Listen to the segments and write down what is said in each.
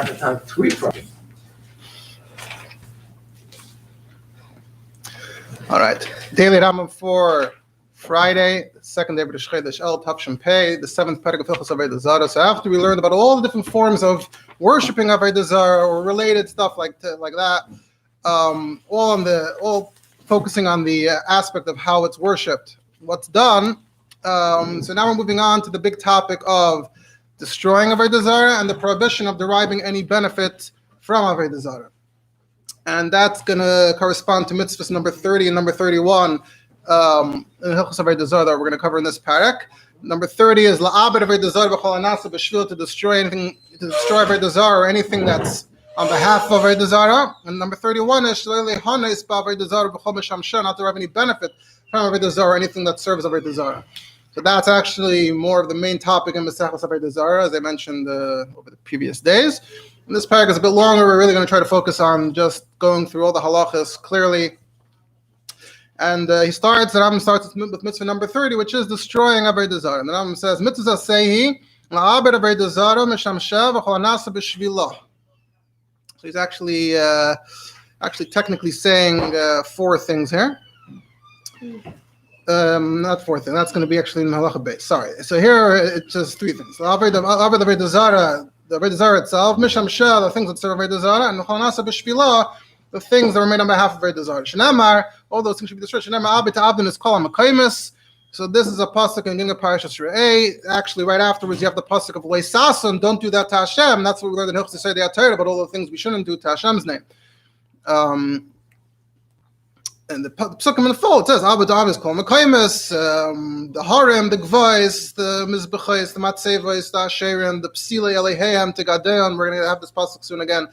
the time to tweet from it. All right. Daily Rambam for Friday, the second day of the Chodesh El Tavshin Pei, the seventh Perek of Hilchos Avoda Zara. So after we learned about all the different forms of worshiping Avoda Zara or related stuff like that, all focusing on the aspect of how it's worshipped, what's done. So now we're moving on to the big topic of destroying Avoda Zara and the prohibition of deriving any benefit from Avoda Zara. And that's going to correspond to mitzvahs number 30 and number 31 in Hilchos Avoda Zara that we're going to cover in this Perek. Number 30 is la'abed Avoda Zara b'chol hanasa b'shvil, to destroy Avoda Zara or anything that's on behalf of Avoda Zara. And number 31 is shlei lehanes b'Avoda Zara b'chol mishamsha, not to have any benefit from Avoda Zara or anything that serves Avoda Zara. So that's actually more of the main topic in Mashup Avoda Zara, as I mentioned over the previous days. And this paragraph is a bit longer. We're really going to try to focus on just going through all the halachas clearly. And the Rambam starts with mitzvah number 30, which is destroying Avoda Zara. And the Rambam says, mitzvah sehi la'abed Avoda Zara mishamsha v'chol hanasa b'shvila. So he's actually technically saying four things here. Not four things. That's going to be actually in halacha base. Sorry. So here it's just three things. Avoda Zara, the Avoda Zara itself, mishamsha, the things that serve Avoda Zara, and chanasa b'shvila, the things that are made on behalf of Avoda Zara. Shenamar, all those things should be destroyed. Shenamar abit abdin is called makaimis. So this is a pasuk in Mdina Parashas Re'eh. Actually, right afterwards, you have the pasuk of leisason. Don't do that to Hashem. That's what we learned in Hilchos to say the Torah about all the things we shouldn't do to Hashem's name. And the psukim in the full, it says Avoda is called Mekaymis, the Harim, the Gvais, the Mizbechais, the Matsevais, the Asherim, the Psile Eleheim, Tigadeon. We're going to have this pasuk soon again,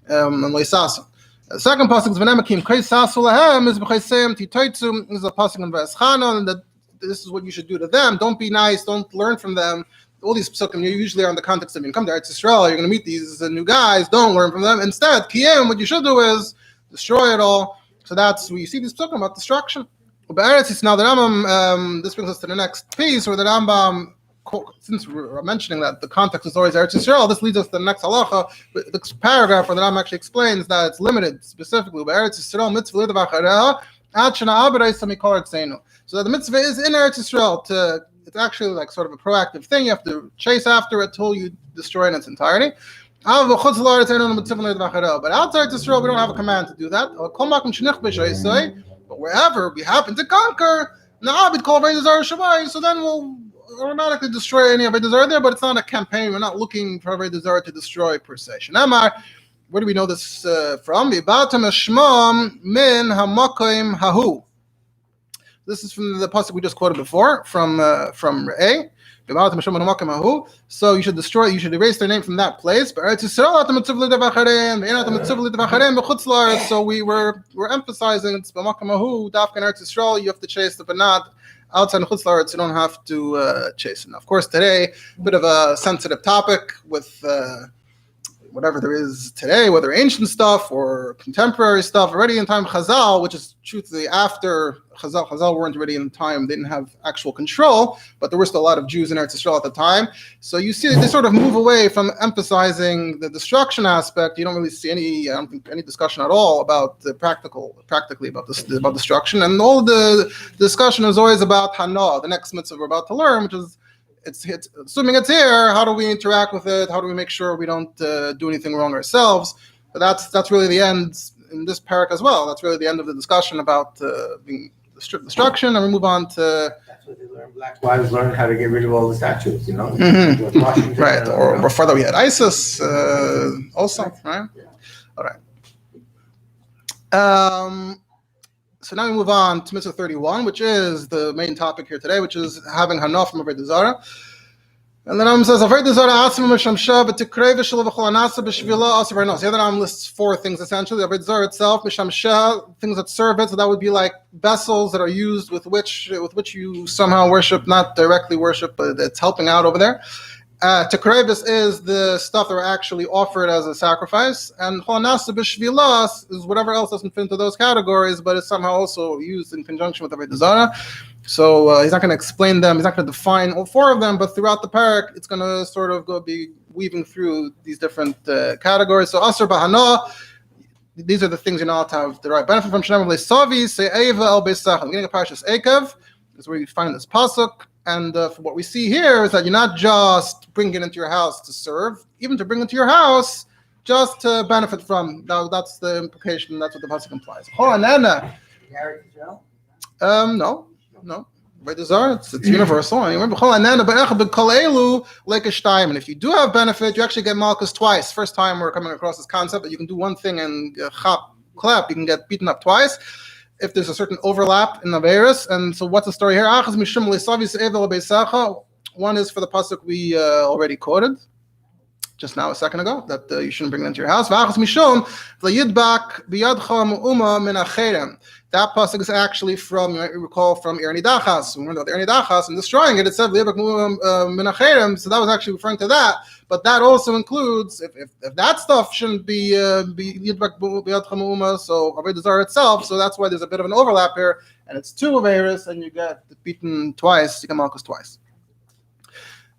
and Leisason. The second pasuk is V'nemakim Kaisasu Lahem, Mizbechaiseim Titoitzum. This is a pasuk in V'eschana, and this is what you should do to them. Don't be nice. Don't learn from them. All these psukim, you usually are in the context of you come to Eretz Yisrael, you're going to meet these new guys. Don't learn from them. Instead, Kiyem, what you should do is destroy it all. So that's where you see this talking about destruction. Now the Rambam, this brings us to the next piece where the Rambam, since we're mentioning that the context is always Eretz Yisrael, this leads us to the next halacha, the paragraph where the Rambam actually explains that it's limited specifically. Eretz Yisrael mitzvah l'davachareha ad shana abadai samikol artzeinu. So that the mitzvah is in Eretz Yisrael it's actually like sort of a proactive thing. You have to chase after it till you destroy it in its entirety. But outside Israel, we don't have a command to do that. But wherever we happen to conquer, so then we'll automatically destroy any Avoda Zara there, but it's not a campaign. We're not looking for Avoda Zara to destroy per se. Where do we know this from? This is from the pasuk we just quoted before, from Re'eh. So you should erase their name from that place. So we're emphasizing it's b'makamahu, dafkan Eretz Yisrael, you have to chase the banat. Outside of Chutz La'aretz, you don't have to chase it. Now, of course, today, a bit of a sensitive topic with whatever there is today, whether ancient stuff or contemporary stuff, already in time Chazal, which is truthfully after Chazal weren't already in time, they didn't have actual control, but there were still a lot of Jews in Eretz Yisrael at the time. So you see they sort of move away from emphasizing the destruction aspect. You don't really see any discussion at all about practically about destruction. And all the discussion is always about Hana, the next mitzvah we're about to learn, which is it's assuming it's here, how do we interact with it? How do we make sure we don't do anything wrong ourselves? But that's really the end in this parak as well. That's really the end of the discussion about destruction, and we move on to... That's what they learn. Black wives learn how to get rid of all the statues, Mm-hmm. Right, or before that we had ISIS also, right? Yeah. All right. So now we move on to mitzvah 31, which is the main topic here today, which is having hana from Avoda Zara. And then Rambam says, Avoda Zara asim mishamsha v'tikrei v'shel v'chol hanasa b'shvila asir v'nos. The other Rambam lists four things essentially. Avoda Zara itself, mishamsha, things that serve it. So that would be like vessels that are used with which you somehow worship, not directly worship, but it's helping out over there. Tekrevis is the stuff that are actually offered as a sacrifice, and Honasa b'shvilas is whatever else doesn't fit into those categories, but is somehow also used in conjunction with Avoda Zara. So he's not going to explain them, he's not going to define all four of them, but throughout the parak, it's going to sort of be weaving through these different categories. So Asr Bahana, these are the things you're not to have the right benefit from. Shnei Savi, say Eva El Beisach. I'm getting a Parshas Ekev. Is where you find this pasuk. And from what we see here is that you're not just bringing it into your house to serve, even to bring it to your house just to benefit from. Now, that's the implication. That's what the pasuk implies. No. Right, Zara, it's universal. And remember, and if you do have benefit, you actually get malchus twice. First time we're coming across this concept that you can do one thing and clap, you can get beaten up twice if there's a certain overlap in the virus. And so what's the story here? One is for the pasuk we already quoted just now a second ago, that you shouldn't bring it into your house. That pasuk is actually from, you might recall, from Ir Nidachas. Remember the Ir Nidachas, and destroying it, it said, so that was actually referring to that. But that also includes, if that stuff shouldn't be Yidbak Biyad Chamu'uma, so Avoda Zara itself, so that's why there's a bit of an overlap here, and it's two Averis, and you get beaten twice, you get Malchus twice.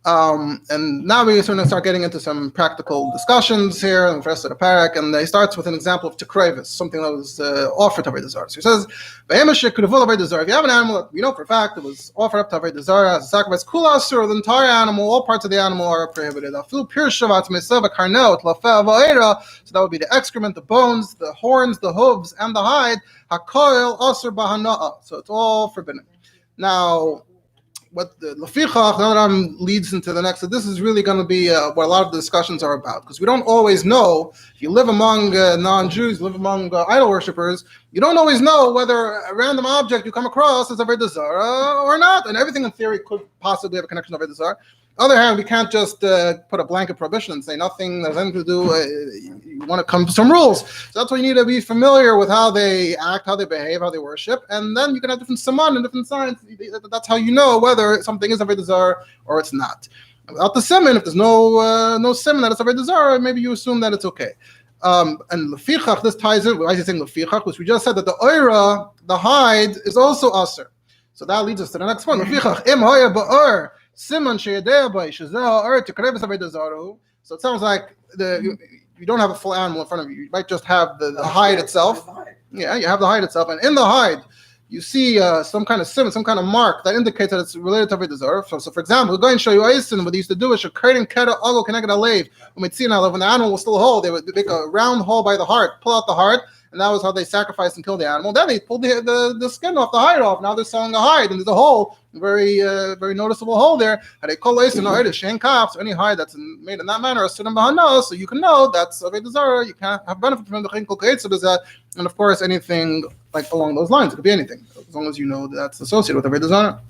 And now we're going to start getting into some practical discussions here in the rest of the Perek, and he starts with an example of Tekrevis, something that was offered to Avoda Zara. So he says, if you have an animal that we know for a fact that was offered up to Avoda Zara as a sacrifice, Kulasur, the entire animal, all parts of the animal are prohibited. So that would be the excrement, the bones, the horns, the hooves, and the hide. So it's all forbidden. Now, what the Lafichach, Rambam leads into the next. So this is really going to be what a lot of the discussions are about, because we don't always know. If you live among non-Jews, live among idol worshippers, you don't always know whether a random object you come across is Avoda Zara or not, and everything in theory could possibly have a connection to Avoda Zara. On the other hand, we can't just put a blanket prohibition and say nothing has anything to do. You want to come to some rules. So that's why you need to be familiar with how they act, how they behave, how they worship, and then you can have different saman and different signs. That's how you know whether something is Avoda Zara or it's not. Without the siman, if there's no siman that it's Avoda Zara, maybe you assume that it's okay. And lefichach, this ties in. Why is he saying lefichach? Which we just said that the oira, the hide, is also aser. So that leads us to the next one. Lefichach im hoya ba'or. So it sounds like you don't have a full animal in front of you. You might just have the hide itself. Yeah, you have the hide itself. And in the hide, you see some kind of sim, some kind of mark that indicates that it's related to Avoda Zara. So for example, we're going to show you Aisin. What they used to do is when the animal was still whole, they would make a round hole by the heart, pull out the heart, and that was how they sacrificed and killed the animal. Then they pulled the skin off, the hide off. Now they're selling a hide, and there's a hole, very very noticeable hole there. How they call it, shen kaf, so any hide that's made in that manner, so you can know that's Avoda Zara. You can't have benefit from the chinkul that, and of course anything like along those lines. It could be anything, as long as you know that's associated with Avoda Zara.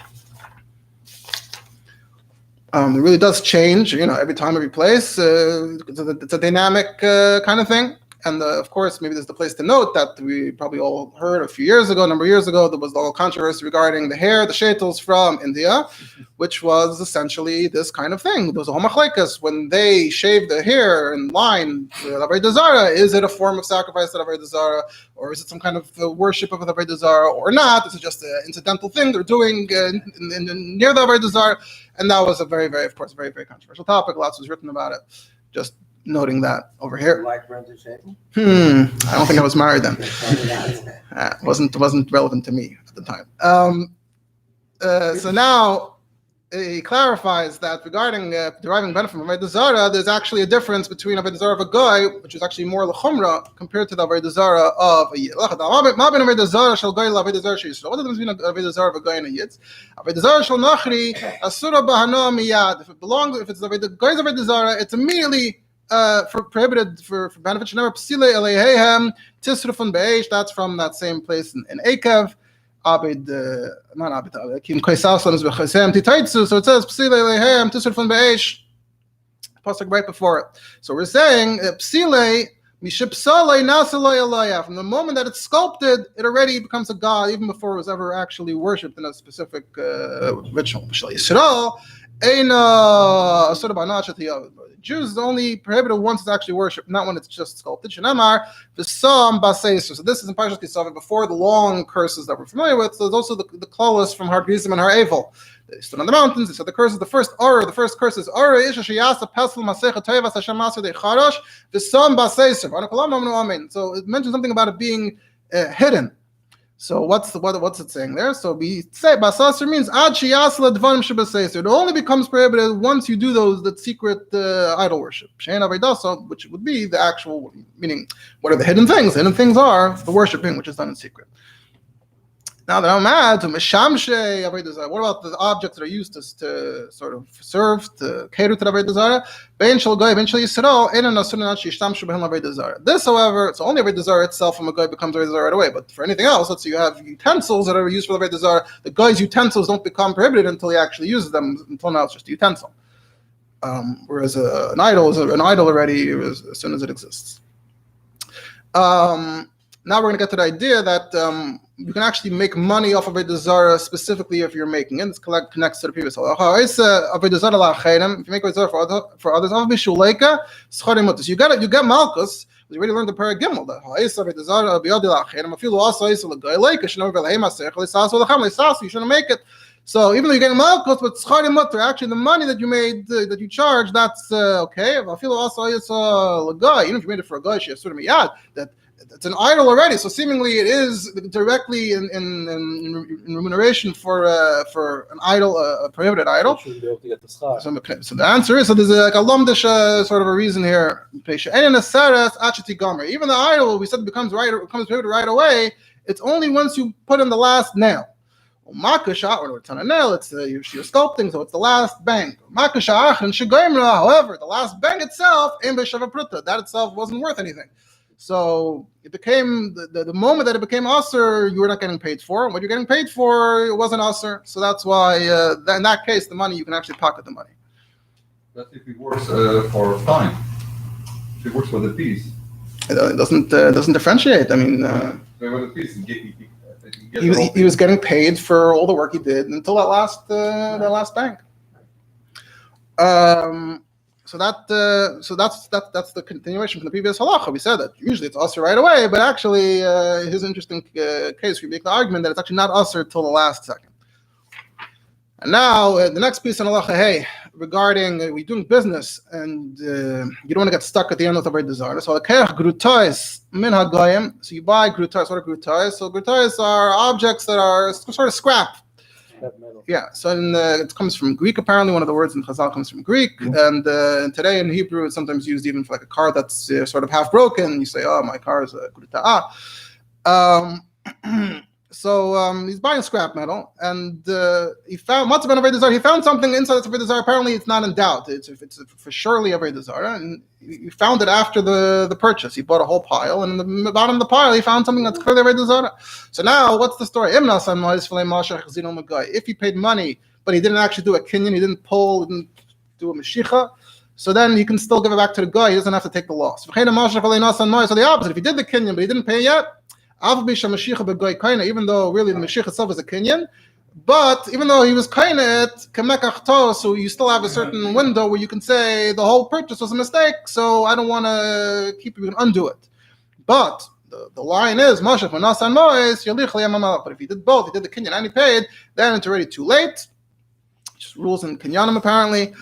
It really does change, every time, every place. It's a dynamic kind of thing. And of course, maybe there's the place to note that we probably all heard a number of years ago, there was the whole controversy regarding the hair, the shetels from India, which was essentially this kind of thing. There was a homachlekas when they shave the hair in line with Avoda Zara. Is it a form of sacrifice to Avoda Zara, or is it some kind of worship of Avoda Zara, or not? Is it just an incidental thing they're doing near the Avoda Zara? And that was a very, very, of course, very, very controversial topic. Lots was written about it. Just noting that over here. Like rented shaving? I don't think I was married then. Wasn't relevant to me at the time. So now he clarifies that regarding deriving benefit from Avoda Zara, there's actually a difference between Avoda Zara of a guy, which is actually more l'chumra, compared to the Avoda Zara of a yid. What is the difference between Avoda Zara of a guy and a yid? Avoda Zara shel nachri asura bahana miyad. If it's the guy's Avoda Zara, it's immediately prohibited for benefit. That's from that same place in Ekev. So it says pasuk right before it. So we're saying from the moment that it's sculpted, it already becomes a god, even before it was ever actually worshipped in a specific ritual. Jews is only prohibited once it's actually worshipped, not when it's just sculpted. Shenamar v'sam baseiser. So this is in Parashat Kisavim before the long curses that we're familiar with. So there's also the klalos from Har Grizim and Har Evel. They stood on the mountains. They said the curse is the first aura. The first curse is aura isha sheyasa pesel masecha toivas Hashem maser de charash v'sam baseiser. So it mentions something about it being hidden. So what's it saying there? So we say basaser means ad sheyasa ledvarim shebaseiser. It only becomes prohibited once you do that secret idol worship. Shein avedasa, which would be the actual meaning. What are the hidden things? The hidden things are the worshiping, which is done in secret. Now that I'm mad to Meshamshe Avoda Zara, what about the objects that are used to sort of serve, to cater to the Avoda Zara? Ben Shel Goy, Ben Shel Yisrael, Ein Nasun Not Shishtamshu Behem Avoda Zara. This, however, it's only Avoda Zara itself from a Goy becomes Avoda Zara right away. But for anything else, let's say you have utensils that are used for the Avoda Zara, the Goy's utensils don't become prohibited until he actually uses them. Until now, it's just a utensil. Whereas an idol is an idol already as soon as it exists. Now we're going to get to the idea that you can actually make money off of Avoda Zara specifically if you're making it. This connects to the previous halacha. If you make Avoda Zara for others, so you get malchus. We already learned the Perek Gimel that you shouldn't make it. So even though you're getting malchus, but schari mutter, actually the money that you made, that you charge, that's okay. Even if you made it for a guy, that it's an idol already, so seemingly it is directly in remuneration for an idol, a prohibited idol. So the answer is, so there's like a lumdish sort of a reason here. Even the idol, we said becomes prohibited right away. It's only once you put in the last nail. Makasha, or it's on a nail, it's you're sculpting, so it's the last bang. However, the last bang itself, that itself wasn't worth anything. So it became the moment that it became usher, you were not getting paid for. And what you're getting paid for, it wasn't usher. So that's why, in that case, the money, you can actually pocket the money. That's if it works for time. If it works for the piece. It doesn't differentiate. I mean, the piece, he was getting paid for all the work he did until that last bank. So that's the continuation from the previous halacha. We said that usually it's usher right away, but actually, his interesting case, we make the argument that it's actually not usher till the last second. And now the next piece on halacha, hey, regarding we're doing business and you don't want to get stuck at the end of the Avoda Zara. So grutais min hagoyim. So you buy grutais. What are grutais? So grutais are objects that are sort of scrap. Yeah, so it comes from Greek. Apparently, one of the words in Chazal comes from Greek, and today in Hebrew, it's sometimes used even for like a car that's sort of half broken. You say, "Oh, my car is a gruta'a." So he's buying scrap metal, and he found He found something inside this Avoda Zara. Apparently, it's not in doubt. It's for surely Avoda Zara, and he found it after the purchase. He bought a whole pile, and in the bottom of the pile, he found something that's clearly Avoda Zara. So now, what's the story? If he paid money, but he didn't actually do a kinyan, he didn't do a mashicha, so then he can still give it back to the guy. He doesn't have to take the loss. So the opposite. If he did the kinyan, but he didn't pay yet, even though really the mashiach itself is a kinyan, but even though he was kainat, so you still have a certain window where you can say the whole purchase was a mistake, so I don't want to keep you, can undo it. But the line is Mashup and Nasan Moes, but if he did both, he did the kinyan and he paid, then it's already too late. Just rules in kinyanim apparently.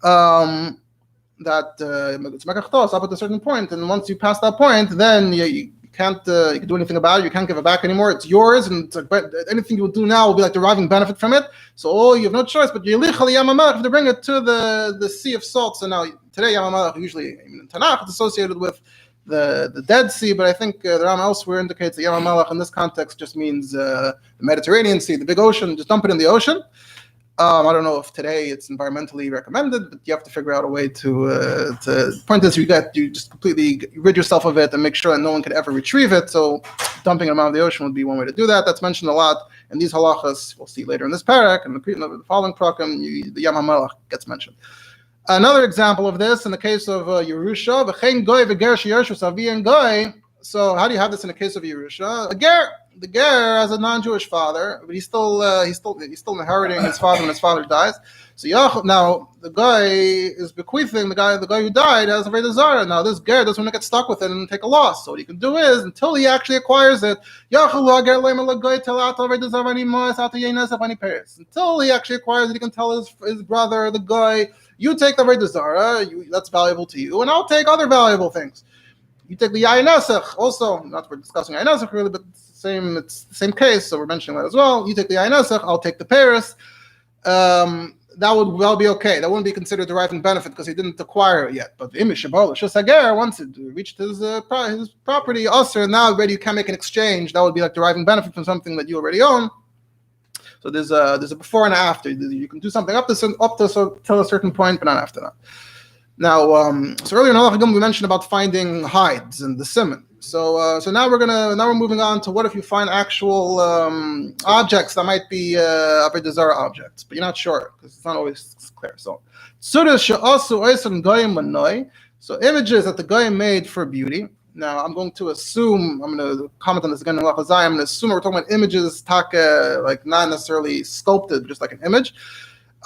That it's mekachtos up at a certain point, and once you pass that point, then you can't you can do anything about it. You can't give it back anymore. It's yours, and it's like, anything you will do now will be like deriving benefit from it. So you have no choice but you have to bring it to the sea of salt. So now today Yam HaMelech usually in Tanakh it's associated with the Dead Sea, but I think the Ram elsewhere indicates that Yam HaMelech in this context just means the Mediterranean Sea, the big ocean. Just dump it in the ocean. I don't know if today it's environmentally recommended, but you have to figure out a way to the point is you just completely rid yourself of it and make sure that no one could ever retrieve it. So dumping them out of the ocean would be one way to do that. That's mentioned a lot in these halachas. We'll see later in this Perek and the following prakim, the Yam HaMelech gets mentioned. Another example of this in the case of Yerusha, v'chein goy v'ger sheyershu savi and goy. So how do you have this in the case of Yerusha? A ger, the ger has a non-Jewish father, but he's still inheriting his father when his father dies. So now the guy is bequeathing the guy who died as Avoda Zara. Now this ger doesn't want to get stuck with it and take a loss. So what he can do is, until he actually acquires it, until he actually acquires it, he can tell his brother, the guy, you take the Avoda Zara, that's valuable to you, and I'll take other valuable things. You take the Yayin Esech, also, not we're discussing Yayin Esech really, but it's the same case, so we're mentioning that as well. You take the Yayin Esech, I'll take the Paris. That would well be okay. That wouldn't be considered deriving benefit because he didn't acquire it yet. But the Imish Shabbat, Shasager, once it reached his property, also now already you can make an exchange. That would be like deriving benefit from something that you already own. So there's a before and after. You can do something up till a certain point, but not after that. Now, so earlier in Halachah we mentioned about finding hides and the simon. So now we're moving on to what if you find actual objects that might be Avoda Zara objects, but you're not sure because it's not always clear. So images that the goyim made for beauty. Now I'm going to comment on this again in Halachah Zayim. I'm going to assume we're talking about images, like not necessarily sculpted, just like an image.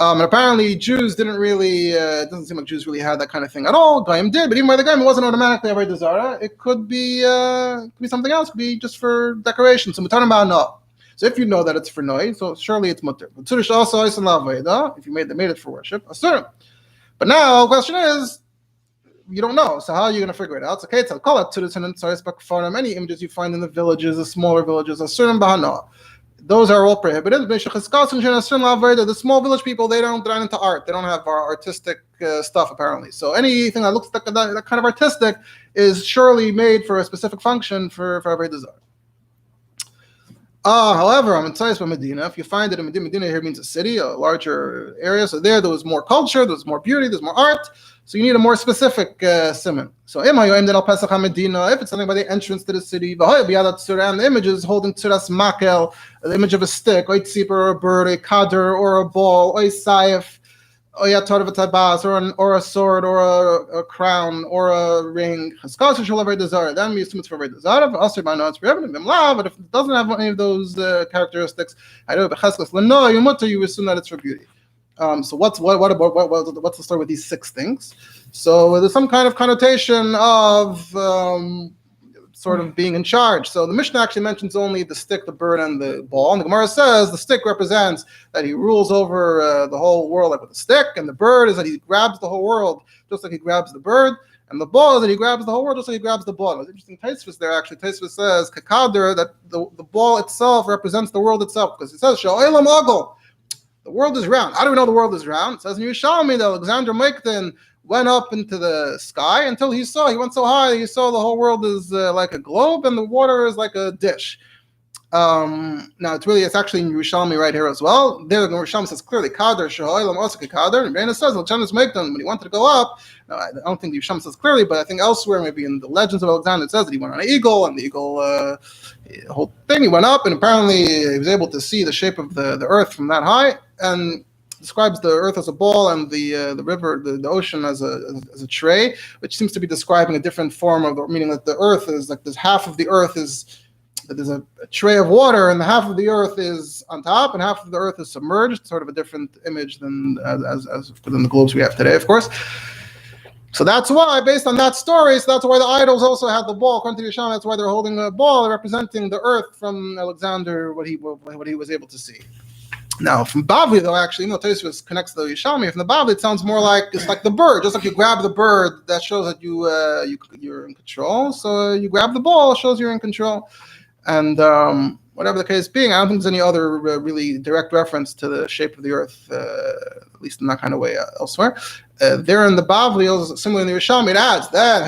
And apparently Jews didn't really, it doesn't seem like Jews really had that kind of thing at all. Goyim did, but even by the Goyim, it wasn't automatically Avoda Zara. It could be something else. It could be just for decoration. So we're talking about no. So if you know that it's for noi, so surely it's mutter. But Tzurish also is an Avoda, if they made it for worship, asur. But now the question is, you don't know. So how are you going to figure it out? It's okay, it's call it Tzurish and Tzarish any images you find in the villages, the smaller villages, asur and bahana. Those are all prohibited. The small village people, they're not into art. They don't have artistic stuff, apparently. So anything that looks like that kind of artistic is surely made for a specific function for Avoda Zara. However, I'm in Mdina. If you find it in Mdina here means a city, a larger area. So there was more culture, there was more beauty, there's more art. So you need a more specific simon. So if it's something by the entrance to the city, and the image is holding tzuras makel, the image of a stick, or a bird, a kader, or a ball, or a saif, or a sword, or a crown, or a ring. Then we assume it's for Avoda Zara. But if it doesn't have any of those characteristics, you assume that it's for beauty. So what's the story with these 6 things? So there's some kind of connotation of sort of being in charge. So the Mishnah actually mentions only the stick, the bird, and the ball. And the Gemara says the stick represents that he rules over the whole world like with a stick, and the bird is that he grabs the whole world just like he grabs the bird, and the ball is that he grabs the whole world just like he grabs the ball. It's interesting. Taisvis there actually. Taisvis says kakader that the ball itself represents the world itself because it says sha'olam agol. The world is round. How do we know the world is round? It says in Yerushalmi that Alexander Mekden went up into the sky until he went so high, he saw the whole world is like a globe and the water is like a dish. Now it's actually in Yerushalmi right here as well. There the Yerushalmi says clearly Kader Shahoilam Osaka Kader, and Rena says Alexander Mekden when he wanted to go up. Now, I don't think the Yerushalmi says clearly, but I think elsewhere, maybe in the legends of Alexander, it says that he went on an eagle, and the eagle, the whole thing, he went up, and apparently he was able to see the shape of the earth from that high, and describes the earth as a ball and the river, the ocean as a tray, which seems to be describing a different form of meaning that the earth is like there's half of the earth is that there's a tray of water and the half of the earth is on top and half of the earth is submerged, sort of a different image than as within the globes we have today, of course. So that's why, based on that story, so that's why the idols also had the ball. According to Yeshua, that's why they're holding a ball representing the earth from Alexander, what he was able to see. Now, from Bavli, though, actually, Taisvis connects to the Yerushalmi. From the Bavli, it sounds more like it's like the bird. Just like you grab the bird, that shows that you're in control. So you grab the ball, shows you're in control. And whatever the case being, I don't think there's any other really direct reference to the shape of the earth, at least in that kind of way elsewhere. There in the Bavli, similar in the Yerushalmi, it adds that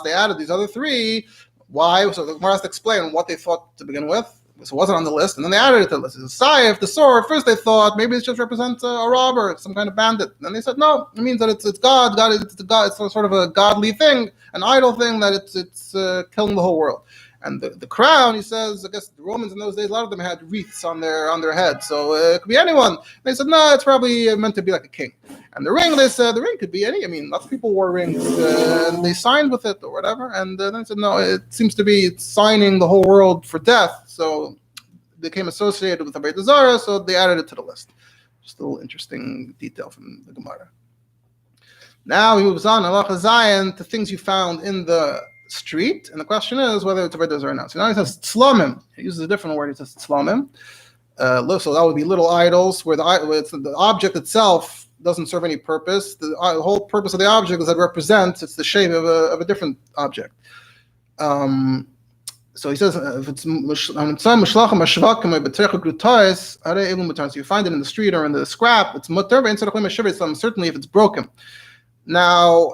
they added these other 3. Why? So the Gemara has to explain what they thought to begin with. So it wasn't on the list, and then they added it to the list. It's a saif, the sword. First they thought maybe it just represents a robber, some kind of bandit. And then they said no, it means that it's God. It's sort of a godly thing, an idol thing that it's killing the whole world. And the crown, he says, I guess the Romans in those days, a lot of them had wreaths on their head, so it could be anyone. They said, no, it's probably meant to be like a king. And the ring, they said, the ring could be any. I mean, lots of people wore rings, and they signed with it or whatever. And then they said, no, it seems to be signing the whole world for death. So it became associated with Avoda Zara, so they added it to the list. Just a little interesting detail from the Gemara. Now he moves on, Halacha Zayin, to things you found in the street, and the question is whether it's Avoda Zara or not. So now he says tzlomim. He uses a different word. He says tzlomim. So that would be little idols where the object itself doesn't serve any purpose. The whole purpose of the object is that it represents, it's the shape of a different object. So he says, if it's so you find it in the street or in the scrap, it's mutter, certainly if it's broken. Now,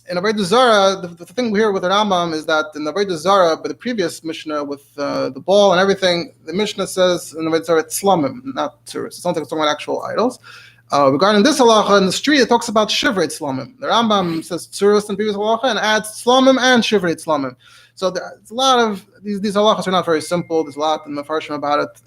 in Avoda Zara, the thing here with the Rambam is that in Avoda Zara, by the previous Mishnah with the ball and everything, the Mishnah says in Avoda Zara it's slumim, not tzuris. It sounds like it's talking about actual idols. Regarding this halacha in the street, it talks about shivrei slumim. The Rambam says tzuris in previous halacha and adds slumim and shivrei slumim. So there's a lot of these halachas are not very simple. There's a lot in the Mefarshim about it.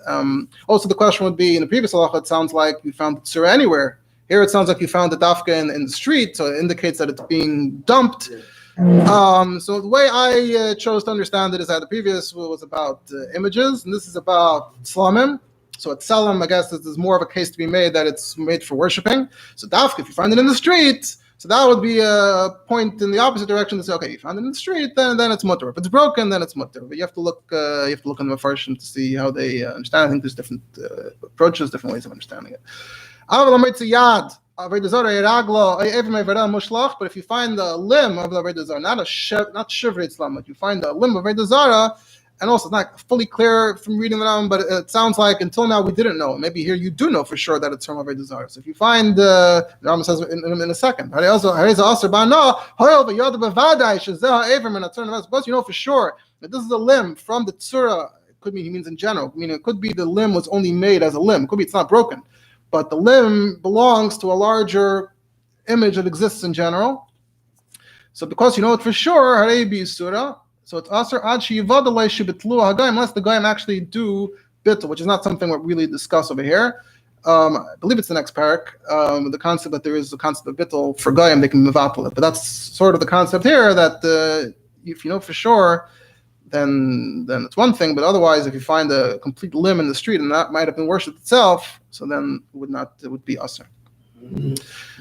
Also, the question would be in the previous halacha, it sounds like you found the tzura anywhere. Here it sounds like you found the dafka in the street, so it indicates that it's being dumped. So the way I chose to understand it is that the previous was about images, and this is about slumim. So at Salam, I guess there's more of a case to be made that it's made for worshiping. So dafka, if you find it in the street, so that would be a point in the opposite direction to say, okay, you found it in the street, then it's mutter. If it's broken, then it's mutter. But you have to look in the Mefarshim to see how they understand. I think there's different approaches, different ways of understanding it. But if you find the limb of the Avoda Zara, not shivrei tzlam, but you find the limb of Avoda Zara, and also it's not fully clear from reading the Rambam, but it sounds like until now we didn't know. Maybe here you do know for sure that it's from Avoda Zara. So if you find, the Rambam says in a second, suppose you know for sure that this is a limb from the tzura. It could be he means in general. I mean, it could be the limb was only made as a limb. It could be it's not broken. But the limb belongs to a larger image that exists in general. So because you know it for sure, so it's aser ad sheyivadalei shebitlu hagayim, unless the goyim actually do bittul, which is not something we really discuss over here. I believe it's the next Perek, the concept that there is a concept of bittul for goyim, they can mevatel it. But that's sort of the concept here that if you know for sure, then it's one thing, but otherwise, if you find a complete limb in the street and that might have been worshipped itself, so then it would be aser.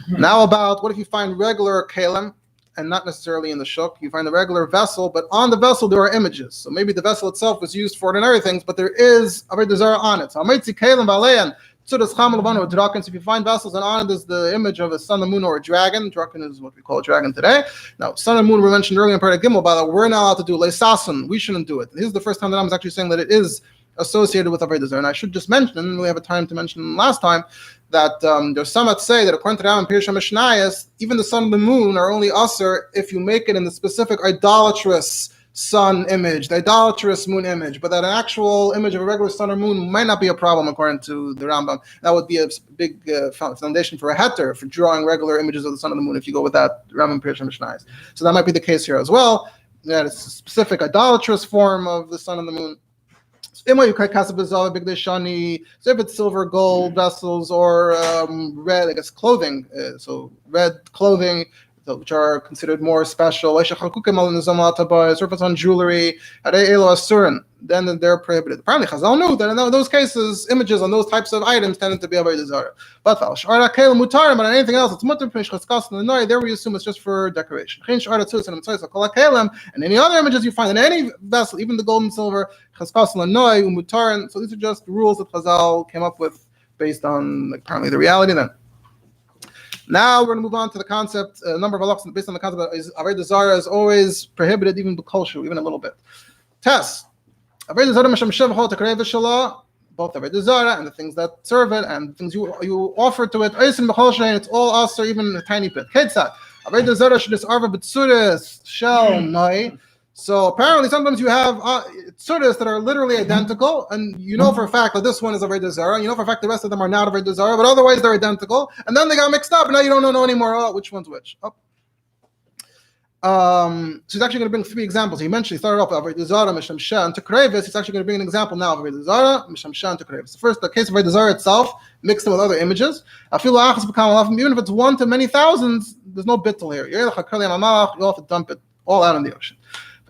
Now about what if you find regular kalim and not necessarily in the shuk, you find a regular vessel, but on the vessel there are images. So maybe the vessel itself was used for ordinary things, but there is Avoda Zara on it. So so if you find vessels and on it is the image of a sun, the moon, or a dragon. Dragon is what we call a dragon today. Now, sun and moon were mentioned earlier in Perek Gimel, by the way, we're not allowed to do leisasun. We shouldn't do it. This is the first time that I'm actually saying that it is associated with Avoda Zara. And I should just mention, we have a time to mention last time, that there's some that say that according to Rambam Pirush HaMishnayos, even the sun and the moon are only aser if you make it in the specific idolatrous sun image, the idolatrous moon image, but that an actual image of a regular sun or moon might not be a problem according to the Rambam. That would be a big foundation for a heter, for drawing regular images of the sun and the moon if you go with that Rambam Pirush HaMishnayos. So that might be the case here as well, that it's a specific idolatrous form of the sun and the moon. So if it's silver, gold vessels, or red, I guess clothing, so red clothing, which are considered more special, or if it's on jewelry, then they're prohibited. Apparently, Chazal knew that in those cases, images on those types of items tended to be Avoda Zara. But on anything else, it's mutter. There we assume it's just for decoration. And any other images you find in any vessel, even the gold and silver, so these are just rules that Chazal came up with based on apparently the reality then. Now we're going to move on to the concept, a number of halachos based on the concept that Avoda Zara is always prohibited, even b'kolshu, even a little bit. Test. Avoda Zara Masham Shevachot Takrei V'Shala, both Avoda Zara and the things that serve it and the things you offer to it. Oisin b'chol shein, it's all aser, even a tiny bit. Ketzat. Avoda Zara sh'des arva b'tzuris shel noi. So apparently sometimes you have tzuras that are literally identical, and you know for a fact that this one is Avoda Zara, you know for a fact the rest of them are not Avoda Zara, but otherwise they're identical, and then they got mixed up, and now you don't know anymore which one's which. So he's actually going to bring 3 examples. He started off with Avoda Zara, Misham Shah, and Tekrevis. He's actually going to bring an example now of Avoda Zara, Misham Shah, and Tekrevis. First, the case of Avoda Zara itself, mixed in with other images. Even if it's 1 to many thousands, there's no bittul here. You have to dump it all out in the ocean.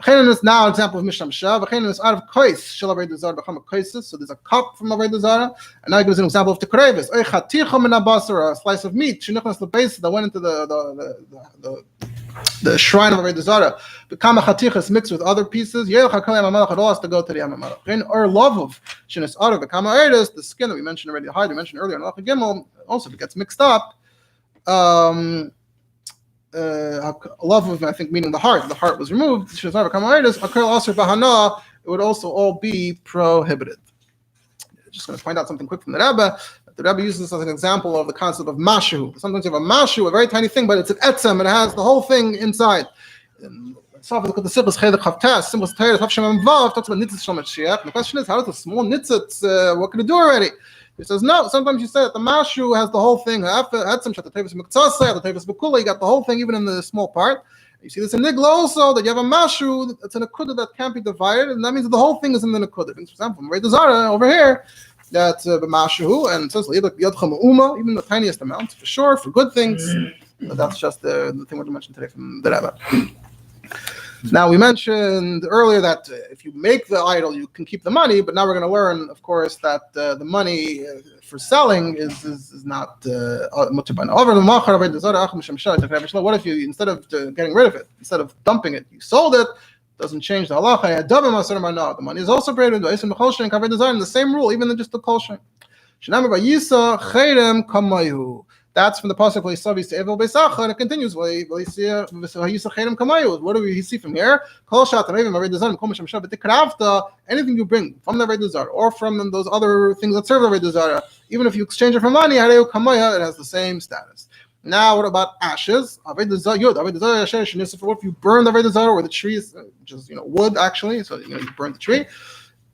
Is now an example of Misham Shah. Is out of kois shel Avoda Zara become a so there's a cup from Avoda Zara, and now he gives an example of Tekrevis. A slice of meat. The base that went into the shrine of Avoda Zara, become a chatichas mixed with other pieces. It all has to go to the Yam HaMelech. Or love of shenis arav become the skin that we mentioned already. We mentioned earlier in Halacha Gimel. Also, if it gets mixed up, love of, I think, meaning the heart was removed. Shenis arav become also bahana. It would also all be prohibited. Just going to point out something quick from the Rabbi. The Rabbi uses this as an example of the concept of Mashup. Sometimes you have a Mashup, a very tiny thing, but it's an etzem, and it has the whole thing inside. So look at the Sibbos Chedek Chavtas, Sibbos Teres, Havshem Vav, talks about Nitzitz Shel Mashiach. The question is, how does a small Nitzitz, what can it do already? He says, no, sometimes you say that the Mashup has the whole thing. Etzem, Shat Tevis Mektzasei, Tevis Bekula, you got the whole thing, even in the small part. You see this in Nigla also, that you have a Mashup, it's an Nekuda that can't be divided, and that means that the whole thing is in the Nekuda. For example, from Avoda Zara over here, that's Mashu, and it says even the tiniest amounts, for sure, for good things. But that's just the thing we're going to mention today from the Rabbi. Now, we mentioned earlier that if you make the idol, you can keep the money, but now we're going to learn, of course, that the money for selling is not mutabana. What if you, instead of getting rid of it, instead of dumping it, you sold it? Doesn't change the halacha. The money is also braided into the same rule, even than just the kol shem. That's from the pasuk where Yisav Evil Beisacha, and it continues. What do we see from here? Anything you bring from the Avoda Zara or from those other things that serve the Avoda Zara, even if you exchange it for money, it has the same status. Now, what about ashes? What if you burn the Avoda Zara or the trees, which is wood actually? So you burn the tree.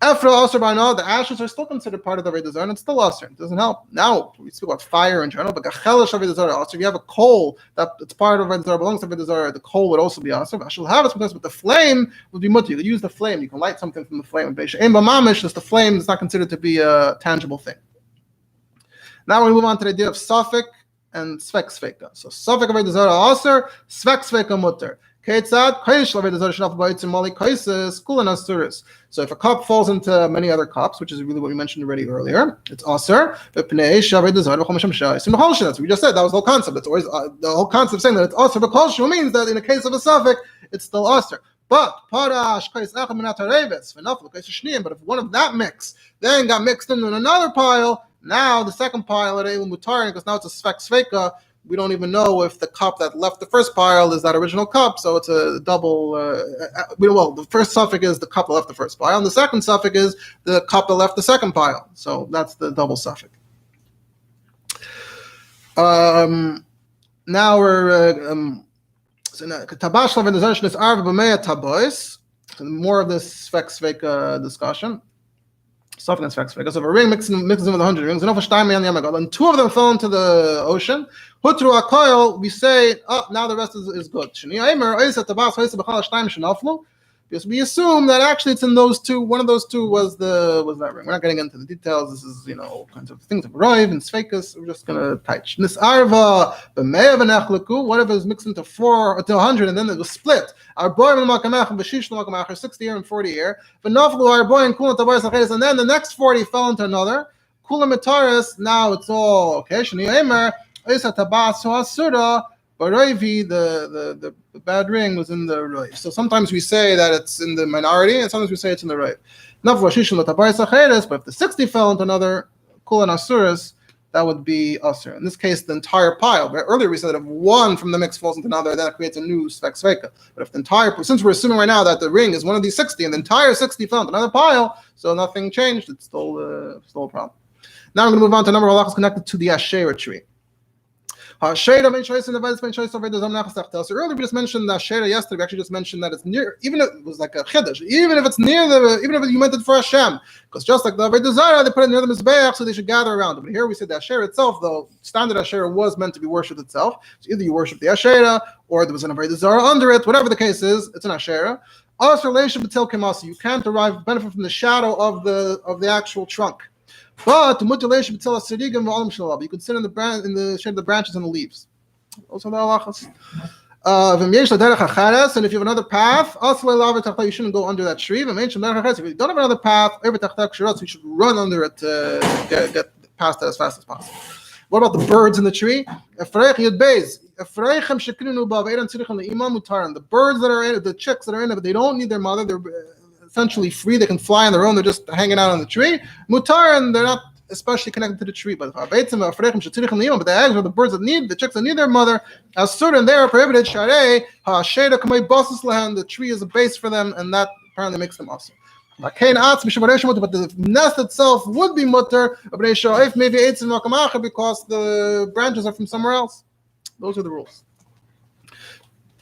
After also by now, the ashes are still considered part of the Avoda Zara, and it's still asr. It doesn't help. Now we speak about fire in general, but gachelash Avoda Zara asr. If you have a coal that's part of Avoda Zara, belongs to Avoda Zara, the coal would also be asr. I shall have it sometimes, but the flame would be mutter. You could use the flame. You can light something from the flame. Just the flame is not considered to be a tangible thing. Now we move on to the idea of suffix and Suffixes. So Suffix Avoda Zara aser, Suffixes mutter. So if a cup falls into many other cups, which is really what we mentioned already earlier, it's aser. That's what we just said. That was the whole concept. It's always the whole concept saying that it's aser because means that in the case of a suffix, it's still aser. But but if one of that mix then got mixed into another pile, now the second pile at Eilu Mutar, because now it's a Suffixes. We don't even know if the cup that left the first pile is that original cup, so it's a double. The first suffix is the cup that left the first pile, and the second suffix is the cup that left the second pile. So that's the double suffix. Now we're more of this Suffixes discussion. Softness Effects. Because if a ring mixes in with 100 rings, and 2 of them fell into the ocean, we say, now the rest is good. Because we assume that actually it's in those 2. One of those 2 was that ring. We're not getting into the details. This is all kinds of things of Rav and Suffixes. We're just gonna touch. What if it was mixed into 4 to 100 and then it was split? Our boy 60 year and 40 year. And then the next 40 fell into another. Now it's all okay. The bad ring was in the Rav. So sometimes we say that it's in the minority, and sometimes we say it's in the Rav. But if the 60 fell into another Kulan Asuras, that would be Asur. In this case, the entire pile. Earlier we said that if one from the mix falls into another, then it creates a new Suffixes. But if the entire, since we're assuming right now that the ring is one of these 60, and the entire 60 fell into another pile, so nothing changed, it's still a problem. Now I'm going to move on to a number of halachas connected to the Asherah tree. So earlier we just mentioned that Shera yesterday. We actually just mentioned that it's near, even if it was like a chiddush, even if you meant it for Hashem, because just like the Avoda Zara, they put it near the mizbeach, so they should gather around it. But here we said that Shera itself, though, standard Shera was meant to be worshipped itself. So either you worship the Asherah, or there was an Avoda Zara under it. Whatever the case is, it's an Asherah. Also, you can't derive benefit from the shadow of the actual trunk. But you could sit in the shade of the branches and the leaves. Also the halachas. And if you have another path, you shouldn't go under that tree. If you don't have another path, you should run under it to get past it as fast as possible. What about the birds in the tree? The birds that are in it, the chicks that are in it, but they don't need their mother. They're essentially free. They can fly on their own. They're just hanging out on the tree. Mutar, and they're not especially connected to the tree. But the eggs are the birds that need, the chicks that need their mother. As certain, they are prohibited. The tree is a base for them, and that apparently makes them awesome. But the nest itself would be mutter, if maybe it's in because the branches are from somewhere else. Those are the rules.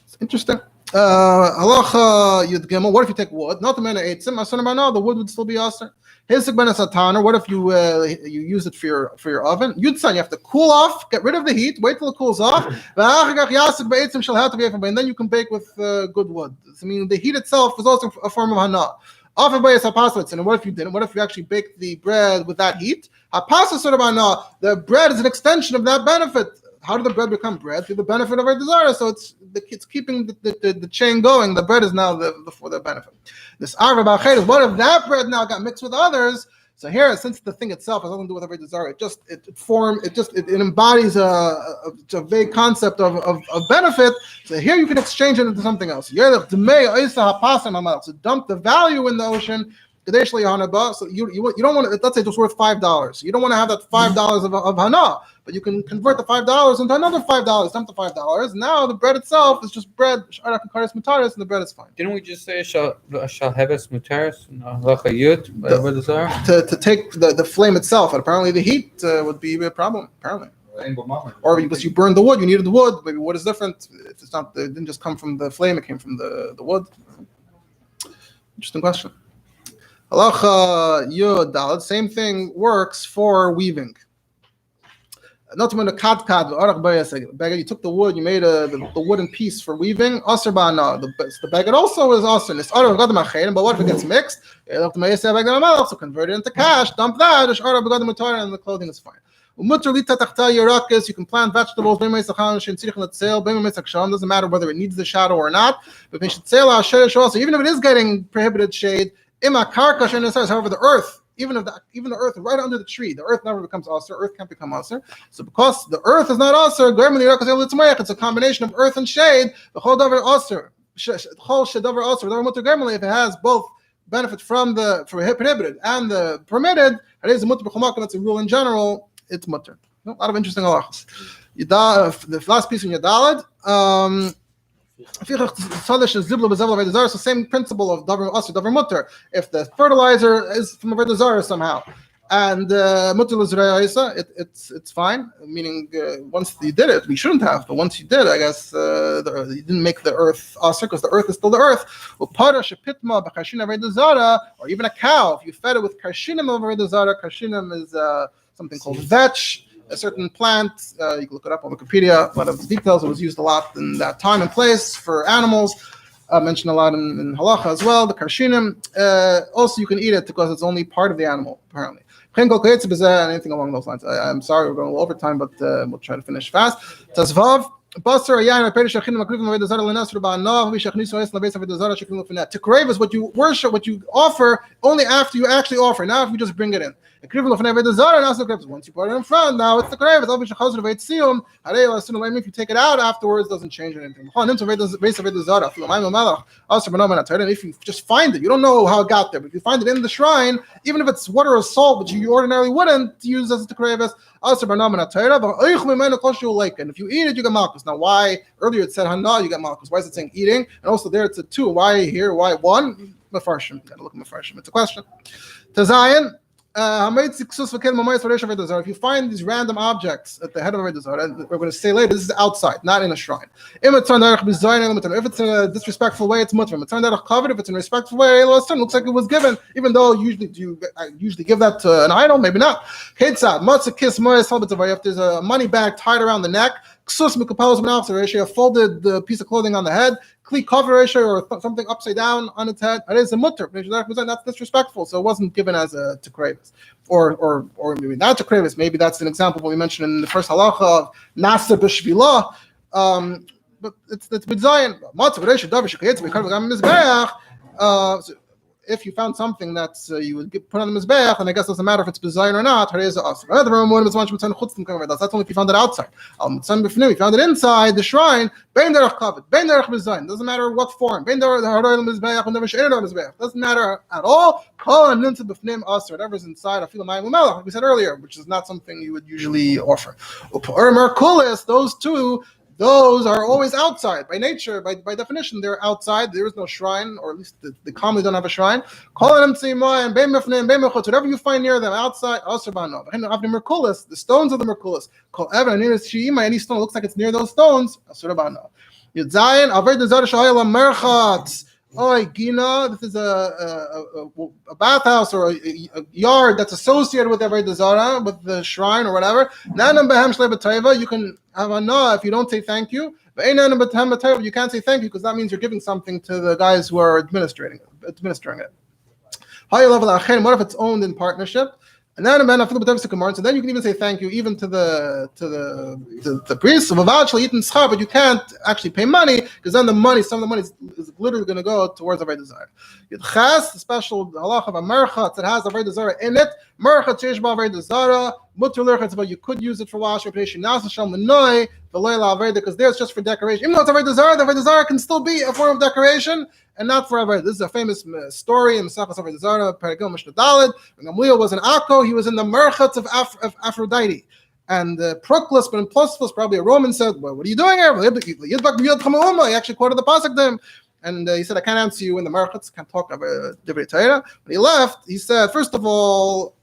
It's interesting. Halacha Yud Gimel. What if you take wood? Not the man eitzim. The wood would still be aser. Hisik ben sataner. What if you use it for your oven? Yudsan. You have to cool off, get rid of the heat, wait till it cools off, and then you can bake with good wood. I mean, the heat itself is also a form of hana. And what if you didn't? What if you actually baked the bread with that heat? The bread is an extension of that benefit. How did the bread become bread? Through the benefit of our desire. So it's keeping the chain going. The bread is now for the benefit. This arva b'ached. What if that bread now got mixed with others? So here, since the thing itself has nothing to do with our desire, it embodies a vague concept of benefit. So here you can exchange it into something else. So dump the value in the ocean. So you don't want to, let's say it was worth $5. You don't want to have that $5 of hana, but you can convert the $5 into another $5, dump the $5. Now the bread itself is just bread, and the bread is fine. Didn't we just say shall have us mutaris to take the flame itself, and apparently the heat would be a problem, apparently. Or because you burned the wood, you needed the wood. Maybe wood is different. It's not, it didn't just come from the flame, it came from the wood. Interesting question. Halacha Yud Daled, same thing works for weaving. Not to mean a kadkad. You took the wood, you made the wooden piece for weaving. Aser ba'ana. The baguette also is aser. But what if it gets mixed? So convert it into cash. Dump that. And the clothing is fine. You can plant vegetables. Doesn't matter whether it needs the shadow or not. But even if it is getting prohibited shade. However, the earth, even the earth right under the tree, the earth never becomes aser. Earth can't become aser. So because the earth is not aser, it's a combination of earth and shade. The whole davar aser, if it has both benefit from the prohibited and the permitted, that's a rule in general. It's mutter. A lot of interesting halachas. The last piece in Yadalad. So same principle of davar aser, davar mutter. If the fertilizer is from Avoda Zara somehow, and mutter l'zraya, it's fine. Meaning, once you did it, we shouldn't have. But once you did, I guess you didn't make the earth aser because the earth is still the earth. Or even a cow, if you fed it with karshinim of Avoda Zara, karshinim is something called vetch. A certain plant, you can look it up on Wikipedia, a lot of the details. It was used a lot in that time and place for animals. Mentioned a lot in halacha as well. The karshinim. Also, you can eat it because it's only part of the animal, apparently. Anything along those lines. I'm sorry, we're going a little over time, but we'll try to finish fast. Tazvav. To crave is what you worship, what you offer, only after you actually offer. Now, if you just bring it in. Once you put it in front, now it's the crave. If you take it out afterwards, it doesn't change anything. If you just find it, you don't know how it got there, but if you find it in the shrine, even if it's water or salt, which you ordinarily wouldn't use as the crave, and if you eat it, you get malchus. Now, why? Earlier it said hana, you get malchus. Why is it saying eating? And also there it said two. Why here? Why one? Mefarshim. Got to look at Mefarshim. It's a question. Tazayin. If you find these random objects at the head of Avoda Zara, and we're going to say later, this is outside, not in a shrine. If it's in a disrespectful way, it's mutter. If it's in a respectful way, it looks like it was given, even though usually give that to an idol, maybe not. If there's a money bag tied around the neck, a folded piece of clothing on the head, kli cover ratio, or something upside down on its head, it is a mutter. That's disrespectful, so it wasn't given as a tekrevis, or maybe not tekrevis. Maybe that's an example of what we mentioned in the first halacha of nasa b'shvilah. But it's b'zayin. If you found something that you would put on the mizbeach, and I guess it doesn't matter if it's b'zayin or not. That's only if you found it outside. You found it inside the shrine. Doesn't matter what form. Doesn't matter at all. Whatever's inside, like we said earlier, which is not something you would usually offer. Those are always outside by nature, by definition. They're outside. There is no shrine, or at least they commonly don't have a shrine. Whatever you find near them, outside. The stones of the Merkulis. Any stone looks like it's near those stones. This is a bathhouse or a yard that's associated with Avoda Zara, with the shrine or whatever. You can have a no if you don't say thank you. You can't say thank you because that means you're giving something to the guys who are administering it. What if it's owned in partnership? And then so then you can even say thank you even to the priest. But you can't actually pay money because then some of the money is literally going to go towards Avoda Zara. The special halacha of a merchatz that has Avoda Zara in it. Merchatz yesh ba Avoda Zara. But you could use it for washing because there's just for decoration. Even though it's Avoda Zara, the Avoda Zara can still be a form of decoration and not forever. This is a famous story in Mashup Avoda Zara. Perek Mishnah Daled. When Gamliel was in Akko, he was in the merchatz of Aphrodite. And Proclus, but in Plus was probably a Roman, said, well, what are you doing here? He actually quoted the pasuk to him. And he said, I can't answer you in the merchatz, can't talk about Divrei Torah. But he left. He said, first of all,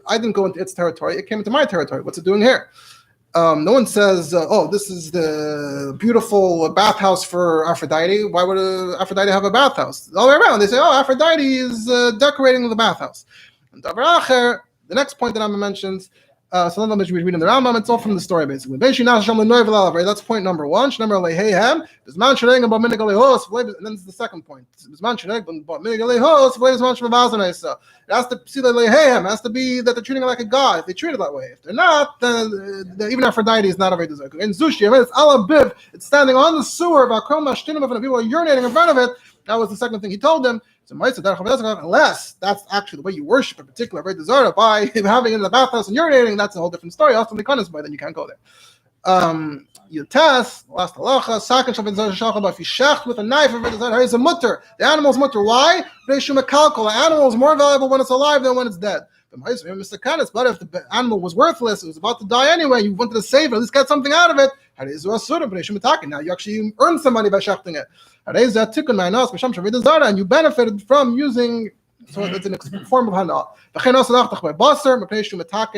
I didn't go into its territory. It came into my territory. What's it doing here? No one says, this is the beautiful bathhouse for Aphrodite. Why would Aphrodite have a bathhouse? All the way around. They say, Aphrodite is decorating the bathhouse. And the next point that Rambam mentions, so let me read in the Rambam. It's all from the story, basically. That's point number one. And then it's the second point. It has to see the lehehem. It has to be that they're treating it like a god. If they treat it that way, if they're not, then even Aphrodite is not a Avoda Zara. In Zushi, it's alabiv. It's standing on the sewer of Akrom Mashtinim, and people are urinating in front of it. That was the second thing he told them. So unless that's actually the way you worship a particular Avoda Zara by having it in the bathhouse and urinating, that's a whole different story. Also, then you can't go there. You test last halacha. If you shecht with a knife, it's a mutter. The animal's mutter. Why? The animal is more valuable when it's alive than when it's dead. But if the animal was worthless, it was about to die anyway, you wanted to save it, at least get something out of it. Now you actually earned some money by shechting it. And you benefited from using, so it's a form of hana.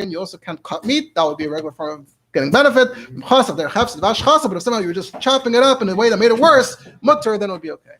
You also can't cut meat, that would be a regular form of getting benefit. But if somehow you were just chopping it up in a way that made it worse, mutter, then it would be okay.